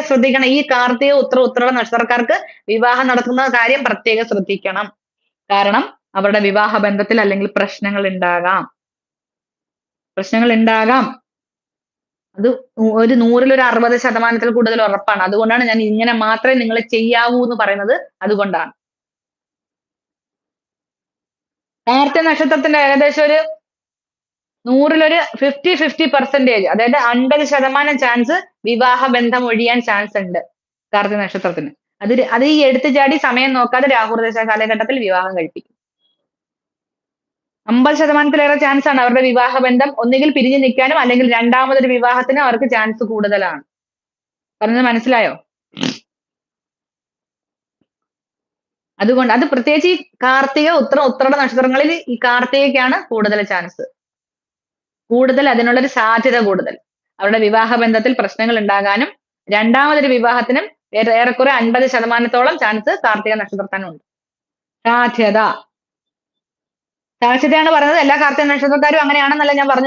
ശ്രദ്ധിക്കണം. ഈ കാർത്തിക, ഉത്രട നക്ഷത്രക്കാർക്ക് വിവാഹം നടക്കുന്ന കാര്യം പ്രത്യേകം ശ്രദ്ധിക്കണം. കാരണം അവരുടെ വിവാഹ ബന്ധത്തിൽ അല്ലെങ്കിൽ പ്രശ്നങ്ങൾ ഉണ്ടാകാം. അത് ഒരു 100-ൽ ഒരു 60% കൂടുതൽ ഉറപ്പാണ്. അതുകൊണ്ടാണ് ഞാൻ ഇങ്ങനെ മാത്രമേ നിങ്ങൾ ചെയ്യാവൂ എന്ന് പറയുന്നത് അതുകൊണ്ടാണ്. കാർത്തിക നക്ഷത്രത്തിന്റെ ഏകദേശം ഒരു 100-ലൊരു 50-50% അതായത് 50% ചാൻസ് വിവാഹ ബന്ധം ഒഴിയാൻ ചാൻസ് ഉണ്ട് കാർത്തിക നക്ഷത്രത്തിന്. അത് ഈ എടുത്തുചാടി സമയം നോക്കാതെ രാഹുർദശ കാലഘട്ടത്തിൽ വിവാഹം കഴിപ്പിക്കും. 50%-ലേറെ ചാൻസ് ആണ് അവരുടെ വിവാഹ ബന്ധം ഒന്നുകിൽ പിരിഞ്ഞു നിൽക്കാനും അല്ലെങ്കിൽ രണ്ടാമതൊരു വിവാഹത്തിനും അവർക്ക് ചാൻസ് കൂടുതലാണ്. പറഞ്ഞത് മനസ്സിലായോ? അതുകൊണ്ട് അത് പ്രത്യേകിച്ച് ഈ കാർത്തിക, ഉത്രട നക്ഷത്രങ്ങളിൽ ഈ കാർത്തികയ്ക്കാണ് കൂടുതൽ ചാൻസ്. കൂടുതൽ അതിനുള്ളൊരു സാധ്യത കൂടുതൽ. അവരുടെ വിവാഹ ബന്ധത്തിൽ പ്രശ്നങ്ങൾ ഉണ്ടാകാനും രണ്ടാമതൊരു വിവാഹത്തിനും ഏറെക്കുറെ 50%-ഓളം ചാൻസ് കാർത്തിക നക്ഷത്രത്തിനുണ്ട്. സാധ്യതയാണ് പറഞ്ഞത്. എല്ലാ കാർത്തിക നക്ഷത്രക്കാരും അങ്ങനെയാണെന്നല്ല ഞാൻ പറഞ്ഞത്.